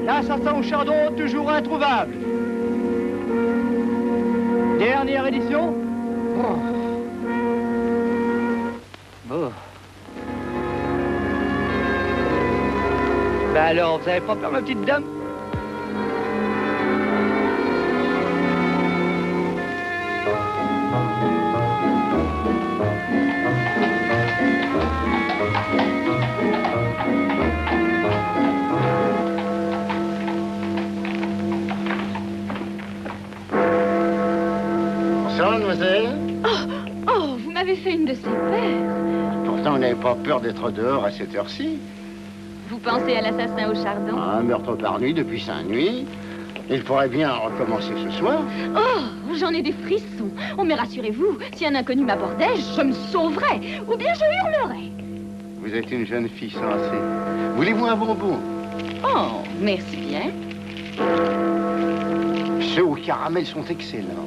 L'assassin au chardon, toujours introuvable. Dernière édition. Oh. Oh. Ben alors, vous avez pas peur, ma petite dame? Bonsoir, mademoiselle. Oh, vous m'avez fait une de ces paires. Pourtant, vous n'avez pas peur d'être dehors à cette heure-ci. Vous pensez à l'assassin au chardon? Un meurtre par nuit depuis 5 nuits. Il pourrait bien recommencer ce soir. Oh, j'en ai des frissons. Oh, mais rassurez-vous, si un inconnu m'abordait, je me sauverais. Ou bien je hurlerais. Vous êtes une jeune fille sensée. Voulez-vous un bonbon? Oh, merci bien. Ceux au caramel sont excellents.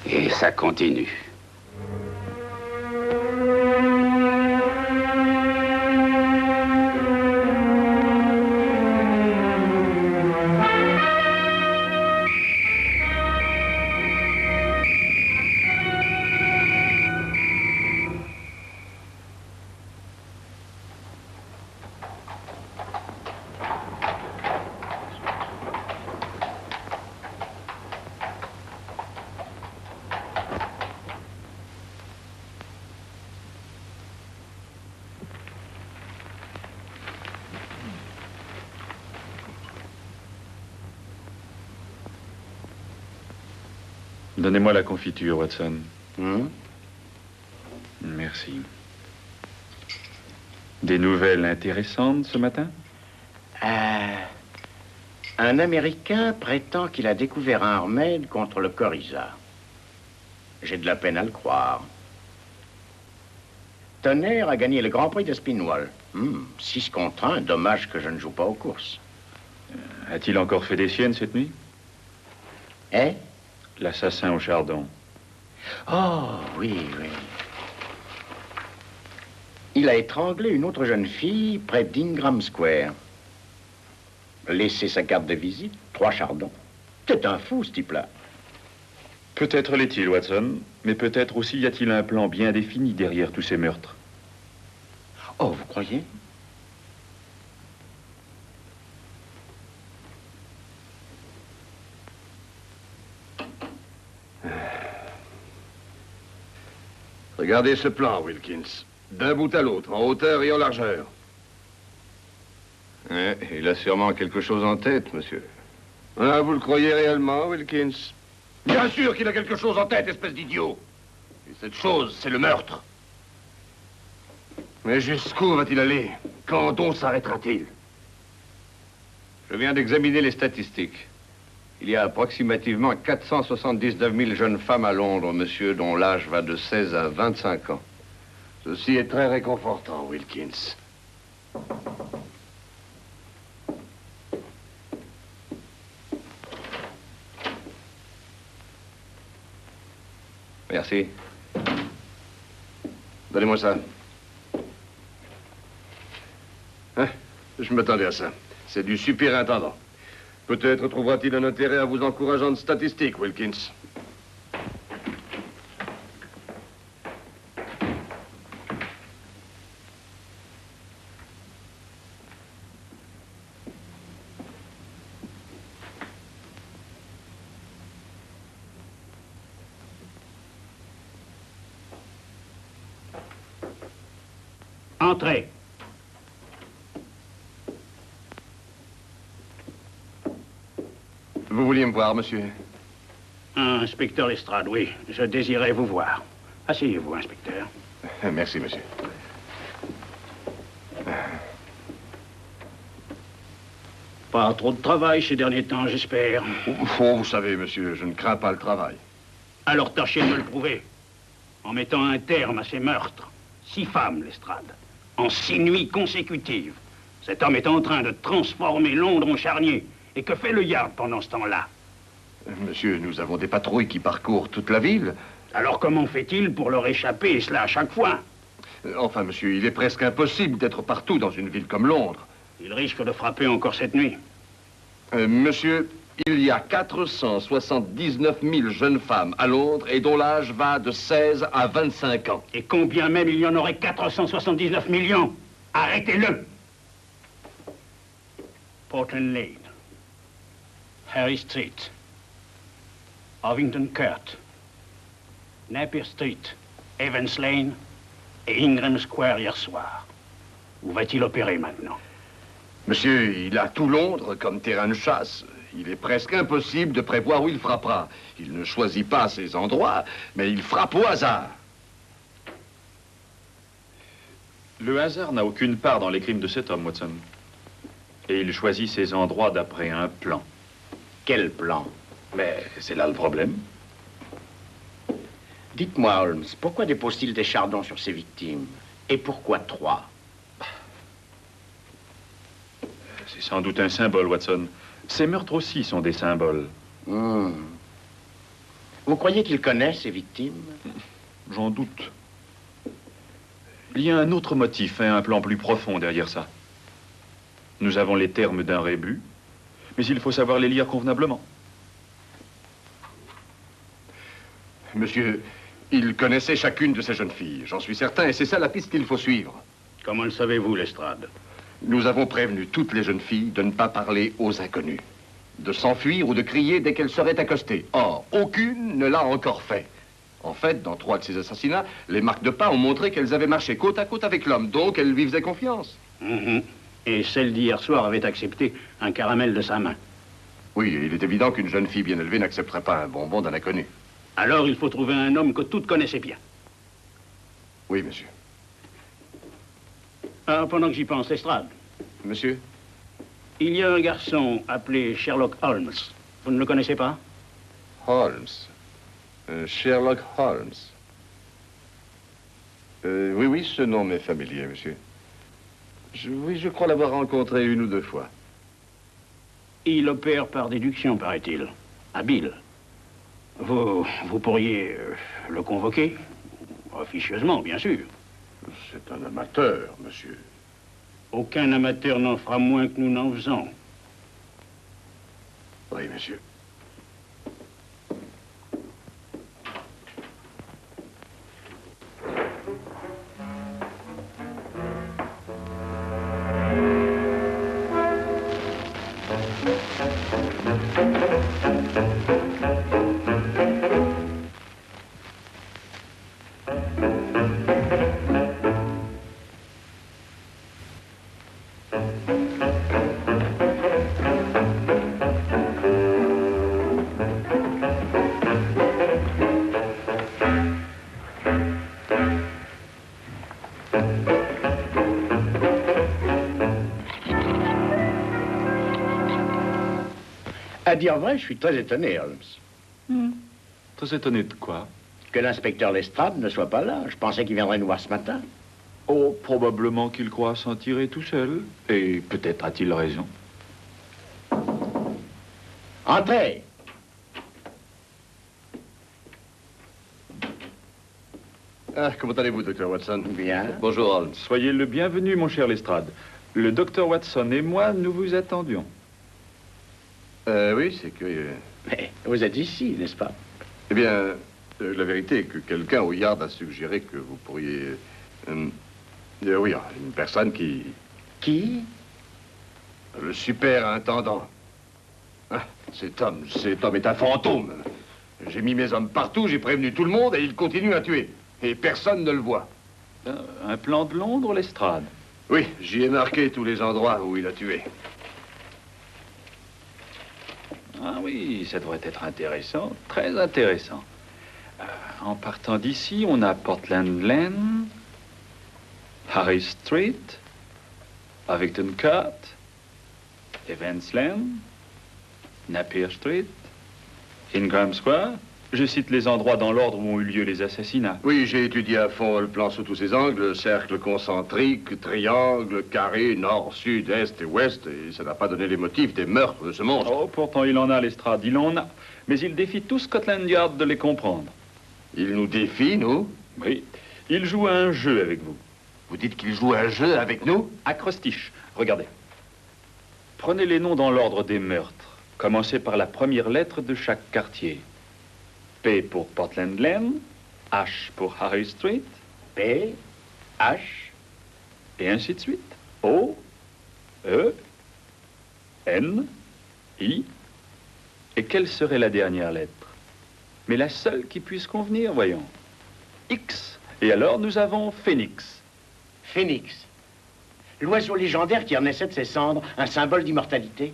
Et ça continue. Donnez-moi la confiture, Watson. Hum? Merci. Des nouvelles intéressantes ce matin? Un Américain prétend qu'il a découvert un remède contre le coryza. J'ai de la peine à le croire. Tonnerre a gagné le Grand Prix de Spinwall. 6 contre 1, dommage que je ne joue pas aux courses. A-t-il encore fait des siennes cette nuit? Eh? L'assassin au chardon. Oh, oui, oui. Il a étranglé une autre jeune fille près d'Ingram Square. Laissé sa carte de visite, 3 chardons. C'est un fou, ce type-là. Peut-être l'est-il, Watson, mais peut-être aussi y a-t-il un plan bien défini derrière tous ces meurtres. Oh, vous croyez? Regardez ce plan, Wilkins. D'un bout à l'autre, en hauteur et en largeur. Il a sûrement quelque chose en tête, monsieur. Ah, vous le croyez réellement, Wilkins? Bien sûr qu'il a quelque chose en tête, espèce d'idiot. Et cette chose, c'est le meurtre. Mais jusqu'où va-t-il aller? Quand donc s'arrêtera-t-il? Je viens d'examiner les statistiques. Il y a approximativement 479 000 jeunes femmes à Londres, monsieur, dont l'âge va de 16 à 25 ans. Ceci est très réconfortant, Wilkins. Merci. Donnez-moi ça. Hein? Je m'attendais à ça. C'est du superintendant. Peut-être trouvera-t-il un intérêt à vos encourageantes statistiques, Wilkins. Entrez. Vous vouliez me voir, monsieur? Inspecteur Lestrade, oui. Je désirais vous voir. Asseyez-vous, inspecteur. Merci, monsieur. Pas trop de travail ces derniers temps, j'espère. Oh, vous savez, monsieur, je ne crains pas le travail. Alors tâchez de me le prouver. En mettant un terme à ces meurtres. 6 femmes, Lestrade. En 6 nuits consécutives. Cet homme est en train de transformer Londres en charnier. Et que fait le Yard pendant ce temps-là? Monsieur, nous avons des patrouilles qui parcourent toute la ville. Alors comment fait-il pour leur échapper, et cela à chaque fois? Enfin, monsieur, il est presque impossible d'être partout dans une ville comme Londres. Il risque de frapper encore cette nuit. Monsieur, il y a 479 000 jeunes femmes à Londres et dont l'âge va de 16 à 25 ans. Et combien même il y en aurait 479 millions? Arrêtez-le! Portland Lane, Harry Street, Ovington Court, Napier Street, Evans Lane et Ingram Square hier soir. Où va-t-il opérer maintenant? Monsieur, il a tout Londres comme terrain de chasse. Il est presque impossible de prévoir où il frappera. Il ne choisit pas ses endroits, mais il frappe au hasard. Le hasard n'a aucune part dans les crimes de cet homme, Watson. Et il choisit ses endroits d'après un plan. Quel plan? Mais c'est là le problème. Dites-moi, Holmes, pourquoi dépose-t-il des chardons sur ses victimes? Et pourquoi 3? C'est sans doute un symbole, Watson. Ces meurtres aussi sont des symboles. Vous croyez qu'il connaît ses victimes? J'en doute. Il y a un autre motif, un plan plus profond derrière ça. Nous avons les termes d'un rébut, mais il faut savoir les lire convenablement. Monsieur, il connaissait chacune de ces jeunes filles, j'en suis certain, et c'est ça la piste qu'il faut suivre. Comment le savez-vous, Lestrade? Nous avons prévenu toutes les jeunes filles de ne pas parler aux inconnus, de s'enfuir ou de crier dès qu'elles seraient accostées. Or, aucune ne l'a encore fait. En fait, dans 3 de ces assassinats, les marques de pas ont montré qu'elles avaient marché côte à côte avec l'homme, donc elles lui faisaient confiance. Et celle d'hier soir avait accepté un caramel de sa main. Oui, et il est évident qu'une jeune fille bien élevée n'accepterait pas un bonbon d'un inconnu. Alors il faut trouver un homme que toutes connaissaient bien. Oui, monsieur. Ah, pendant que j'y pense, Lestrade, Monsieur? il y a un garçon appelé Sherlock Holmes. Vous ne le connaissez pas? Holmes. Sherlock Holmes. Oui, oui, ce nom m'est familier, monsieur. Oui, je crois l'avoir rencontré 1 ou 2 fois. Il opère par déduction, paraît-il. Habile. Vous pourriez le convoquer? Officieusement, bien sûr. C'est un amateur, monsieur. Aucun amateur n'en fera moins que nous n'en faisons. Oui, monsieur. À dire vrai, je suis très étonné, Holmes. Très étonné de quoi? Que l'inspecteur Lestrade ne soit pas là. Je pensais qu'il viendrait nous voir ce matin. Oh, probablement qu'il croit s'en tirer tout seul. Et peut-être a-t-il raison. Entrez. Ah, comment allez-vous, docteur Watson? Bien. Bonjour, Holmes. Soyez le bienvenu, mon cher Lestrade. Le docteur Watson et moi, nous vous attendions. Oui, c'est curieux. Mais vous êtes ici, n'est-ce pas? Eh bien, la vérité est que quelqu'un au Yard a suggéré que vous pourriez... oui, une personne qui... Qui? Le superintendant. Ah, cet homme est un fantôme. J'ai mis mes hommes partout, j'ai prévenu tout le monde et il continue à tuer. Et personne ne le voit. Un plan de Londres, Lestrade? Oui, j'y ai marqué tous les endroits où il a tué. Ah oui, ça devrait être intéressant, très intéressant. En partant d'ici, on a Portland Lane, Harry Street, Ovington Court, Evansland, Napier Street, Ingram Square. Je cite les endroits dans l'ordre où ont eu lieu les assassinats. Oui, j'ai étudié à fond le plan sous tous ses angles, cercle concentrique, triangle, carré, nord, sud, est et ouest, et ça n'a pas donné les motifs des meurtres de ce monstre. Oh, pourtant il en a, Lestrade, il en a. Mais il défie tout Scotland Yard de les comprendre. Il nous défie, nous? Oui, il joue à un jeu avec vous. Vous dites qu'il joue à un jeu avec nous? Acrostiche, regardez. Prenez les noms dans l'ordre des meurtres. Commencez par la première lettre de chaque quartier. P pour Portland Lane, H pour Harry Street, P, H, et ainsi de suite. O, E, N, I. Et quelle serait la dernière lettre? Mais la seule qui puisse convenir, voyons. X. Et alors, nous avons Phoenix. Phénix. L'oiseau légendaire qui renaissait de ses cendres, un symbole d'immortalité.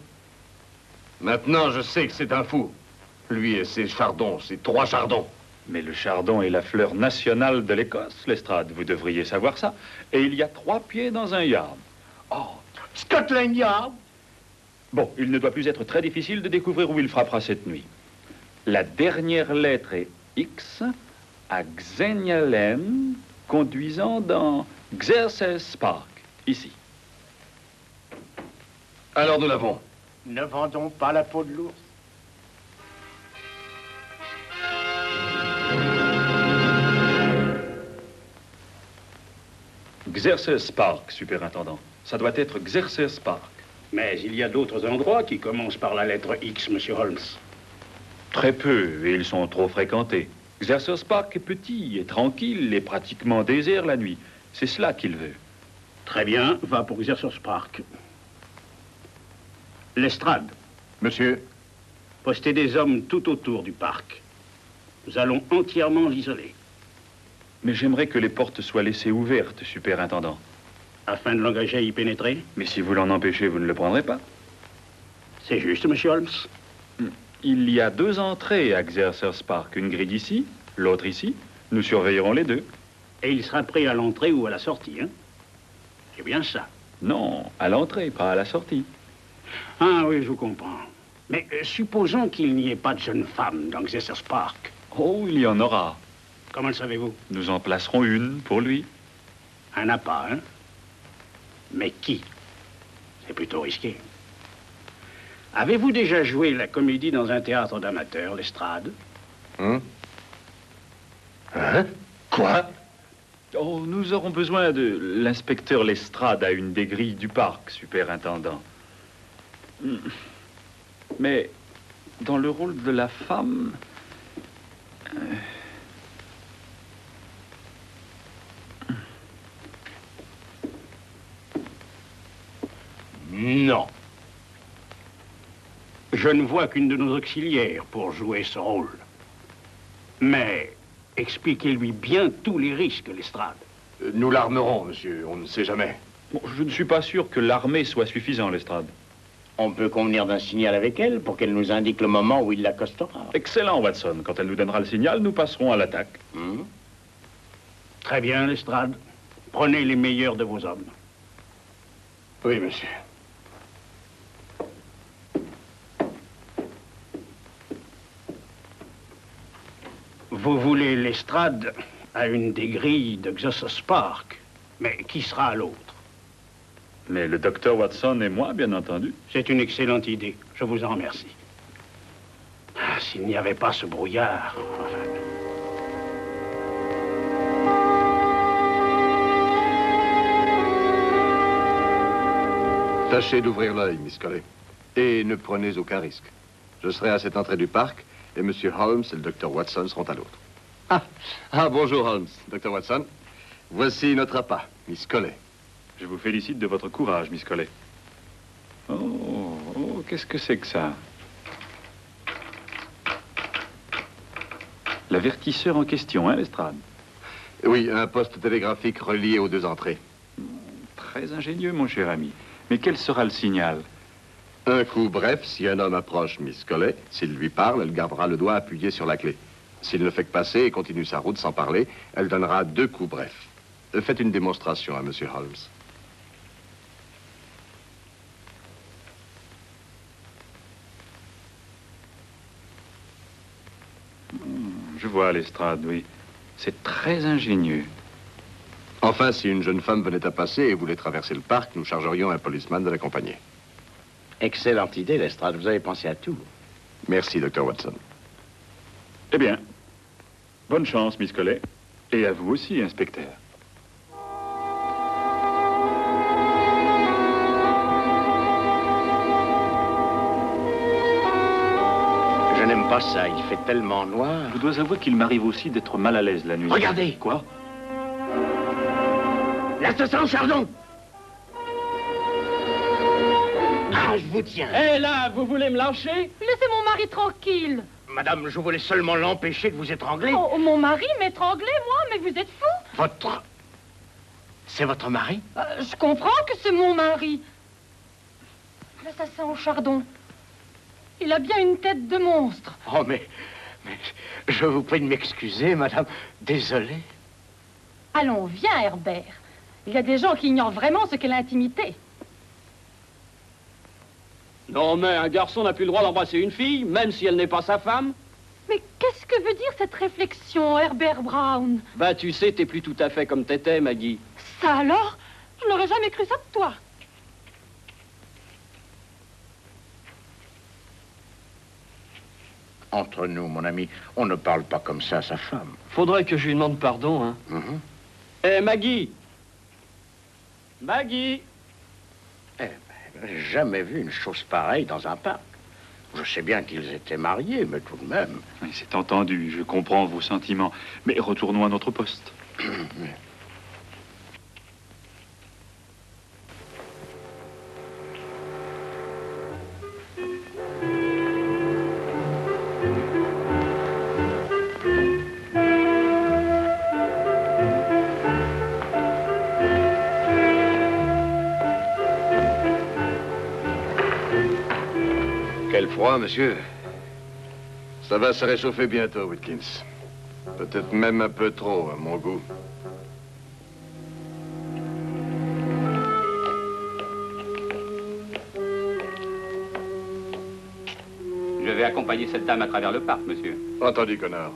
Maintenant, je sais que c'est un fou. Lui et ses chardons, ses 3 chardons. Mais le chardon est la fleur nationale de l'Écosse, Lestrade. Vous devriez savoir ça. Et il y a 3 pieds dans un yard. Oh, Scotland Yard! Bon, il ne doit plus être très difficile de découvrir où il frappera cette nuit. La dernière lettre est X à Xenia Lane, conduisant dans Xerxes Park, ici. Alors nous l'avons. Ne vendons pas la peau de l'ours. Xerxes Park, superintendant. Ça doit être Xerxes Park. Mais il y a d'autres endroits qui commencent par la lettre X, monsieur Holmes. Très peu, et ils sont trop fréquentés. Xerxes Park est petit et tranquille et pratiquement désert la nuit. C'est cela qu'il veut. Très bien, va pour Xerxes Park. Lestrade, Monsieur, postez des hommes tout autour du parc. Nous allons entièrement l'isoler, Mais j'aimerais que les portes soient laissées ouvertes, superintendant. afin de l'engager à y pénétrer. Mais si vous l'en empêchez, vous ne le prendrez pas. C'est juste, monsieur Holmes. Il y a 2 entrées à Xerxes Park. Une grille ici, l'autre ici. Nous surveillerons les 2. Et il sera prêt à l'entrée ou à la sortie, hein? C'est bien ça. Non, à l'entrée, pas à la sortie. Ah oui, je vous comprends. Mais supposons qu'il n'y ait pas de jeune femme dans Xerxes Park. Oh, il y en aura. Comment le savez-vous? Nous en placerons une pour lui. Un appât, hein? Mais qui? C'est plutôt risqué. Avez-vous déjà joué la comédie dans un théâtre d'amateurs, Lestrade? Hein? Quoi? Oh, nous aurons besoin de l'inspecteur Lestrade à une des grilles du parc, superintendant. Mais dans le rôle de la femme... Non. Je ne vois qu'une de nos auxiliaires pour jouer ce rôle. Mais expliquez-lui bien tous les risques, Lestrade. Nous l'armerons, monsieur. On ne sait jamais. Bon, je ne suis pas sûr que l'armée soit suffisant, Lestrade. On peut convenir d'un signal avec elle pour qu'elle nous indique le moment où il l'accostera. Excellent, Watson. Quand elle nous donnera le signal, nous passerons à l'attaque. Très bien, Lestrade. Prenez les meilleurs de vos hommes. Oui, monsieur. Vous voulez Lestrade à une des grilles de Xerxes Park. Mais qui sera à l'autre? Mais le docteur Watson et moi, bien entendu. C'est une excellente idée. Je vous en remercie. Ah, s'il n'y avait pas ce brouillard... enfin. Tâchez d'ouvrir l'œil, Miss Colley. Et ne prenez aucun risque. Je serai à cette entrée du parc, et M. Holmes et le Dr. Watson seront à l'autre. Bonjour, Holmes. Dr. Watson. Voici notre appât, Miss Colley. Je vous félicite de votre courage, Miss Colley. Qu'est-ce que c'est que ça? L'avertisseur en question, hein, Lestrade? Oui, un poste télégraphique relié aux 2 entrées. Très ingénieux, mon cher ami. Mais quel sera le signal? Un coup bref, si un homme approche Miss Colley, s'il lui parle, elle gardera le doigt appuyé sur la clé. S'il ne fait que passer et continue sa route sans parler, elle donnera 2 coups brefs. Faites une démonstration à M. Holmes. vois, Lestrade, oui. C'est très ingénieux. Enfin, si une jeune femme venait à passer et voulait traverser le parc, nous chargerions un policeman de l'accompagner. Excellente idée, Lestrade. Vous avez pensé à tout. Merci, Dr. Watson. Eh bien, bonne chance, Miss Collet. Et à vous aussi, inspecteur. Je n'aime pas ça. Il fait tellement noir. Je dois avouer qu'il m'arrive aussi d'être mal à l'aise la nuit. Regardez. Quoi? L'assassin Chardon. Ah, je vous tiens. Hé, là, vous voulez me lâcher? Laissez mon mari tranquille. Madame, je voulais seulement l'empêcher de vous étrangler. Oh, mon mari m'étranglait, moi, mais vous êtes fou. Votre... C'est votre mari? Je comprends que c'est mon mari. L'assassin au chardon. Il a bien une tête de monstre. Oh, mais je vous prie de m'excuser, madame. Désolé. Allons, viens, Herbert. Il y a des gens qui ignorent vraiment ce qu'est l'intimité. Non, mais un garçon n'a plus le droit d'embrasser une fille, même si elle n'est pas sa femme. Mais qu'est-ce que veut dire cette réflexion, Herbert Brown? Bah, tu sais, t'es plus tout à fait comme t'étais, Maggie. Ça alors? Je n'aurais jamais cru ça de toi. Entre nous, mon ami, on ne parle pas comme ça à sa femme. Faudrait que je lui demande pardon, hein. Eh, Maggie! Maggie! Eh ben, j'ai jamais vu une chose pareille dans un parc. Je sais bien qu'ils étaient mariés, mais tout de même. Oui, c'est entendu, je comprends vos sentiments. Mais retournons à notre poste. Quel froid, monsieur. Ça va se réchauffer bientôt, Wilkins. Peut-être même un peu trop, à mon goût. Je vais accompagner cette dame à travers le parc, monsieur. Entendu, connard.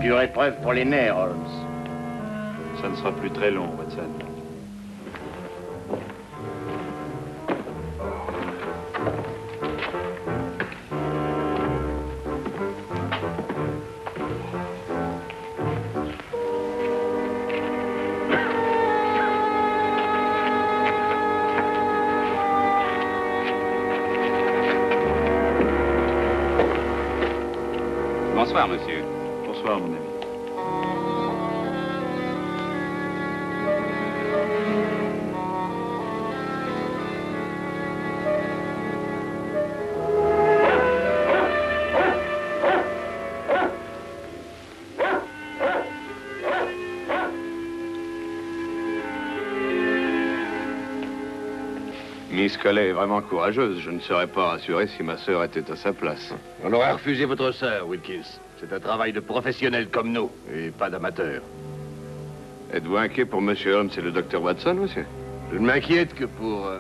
Dure épreuve pour les nerfs, Holmes. Ça ne sera plus très long, Watson. Bonsoir, monsieur. Bonsoir, mon ami. Miss Collet est vraiment courageuse. Je ne serais pas rassuré si ma sœur était à sa place. On aurait refusé votre sœur, Wilkins. C'est un travail de professionnel comme nous, et pas d'amateur. Êtes-vous inquiet pour Monsieur Holmes et le docteur Watson, monsieur? Je ne m'inquiète que pour...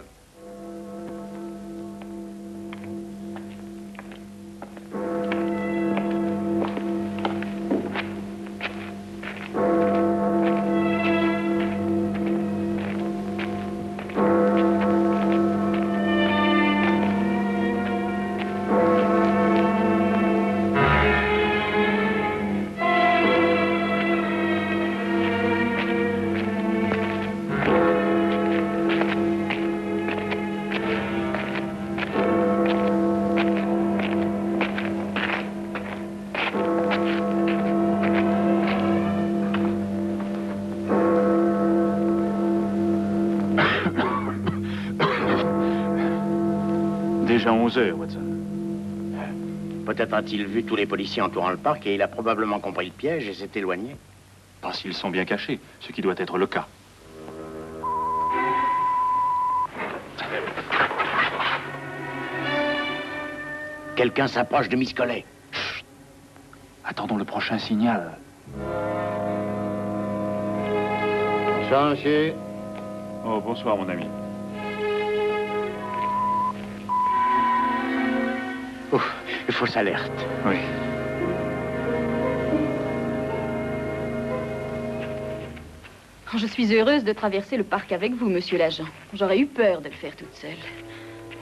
11 heures, Watson. Peut-être a-t-il vu tous les policiers entourant le parc et il a probablement compris le piège et s'est éloigné. Pas s'ils sont bien cachés, ce qui doit être le cas. Quelqu'un s'approche de Miss Collet. Chut. Attendons le prochain signal. Bonsoir, monsieur. Oh, bonsoir, mon ami. Ouf, fausse alerte. Oui. Je suis heureuse de traverser le parc avec vous, monsieur l'agent. J'aurais eu peur de le faire toute seule.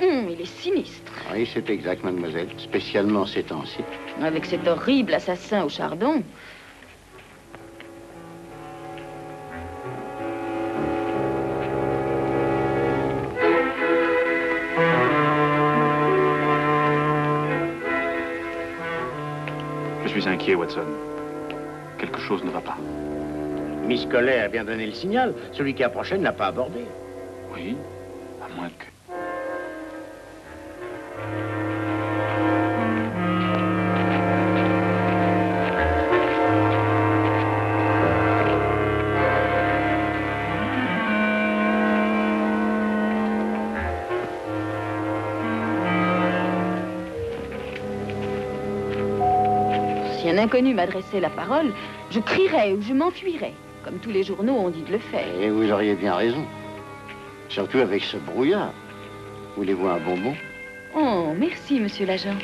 Il est sinistre. Oui, c'est exact, mademoiselle. Spécialement ces temps-ci. Avec cet horrible assassin au chardon. Je suis inquiet, Watson. Quelque chose ne va pas. Miss Collet a bien donné le signal. Celui qui approchait ne l'a pas abordé. Oui, à moins que... Si un inconnu m'adressait la parole, je crierais ou je m'enfuirais, comme tous les journaux ont dit de le faire. Et vous auriez bien raison. Surtout avec ce brouillard. Voulez-vous un bonbon? Oh, merci, monsieur l'agent.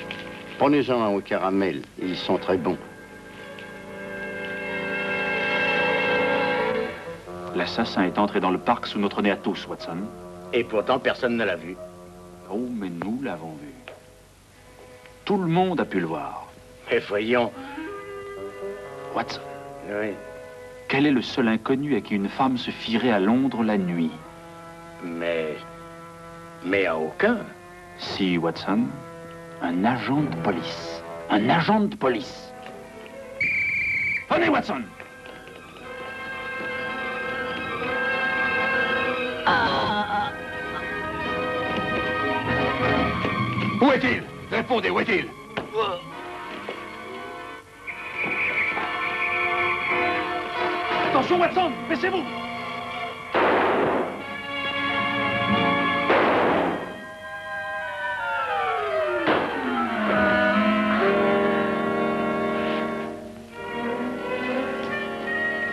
Prenez-en un au caramel, ils sont très bons. L'assassin est entré dans le parc sous notre nez à tous, Watson. Et pourtant, personne ne l'a vu. Oh, mais nous l'avons vu. Tout le monde a pu le voir. Mais voyons. Watson, Oui. quel est le seul inconnu à qui une femme se fierait à Londres la nuit? Mais à aucun. Si, Watson, un agent de police. Un agent de police. Venez, Watson! Où est-il? Répondez, où est-il? Attention, Watson! Baissez-vous!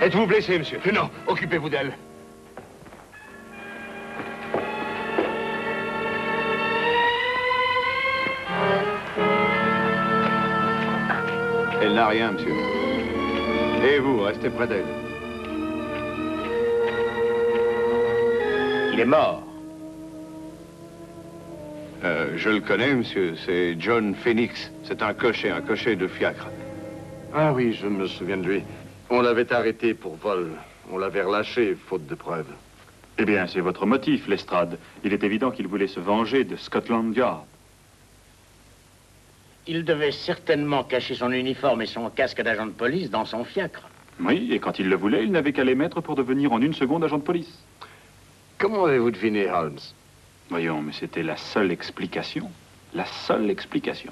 Êtes-vous blessé, monsieur? Non, occupez-vous d'elle. Elle n'a rien, monsieur. Et vous, restez près d'elle. Il est mort. Je le connais, monsieur. C'est John Phoenix. C'est un cocher de fiacre. Ah oui, je me souviens de lui. On l'avait arrêté pour vol. On l'avait relâché, faute de preuves. Eh bien, c'est votre motif, Lestrade. Il est évident qu'il voulait se venger de Scotland Yard. Il devait certainement cacher son uniforme et son casque d'agent de police dans son fiacre. Oui, et quand il le voulait, il n'avait qu'à les mettre pour devenir en 1 seconde agent de police. Comment avez-vous deviné, Holmes? Voyons, mais c'était la seule explication. La seule explication.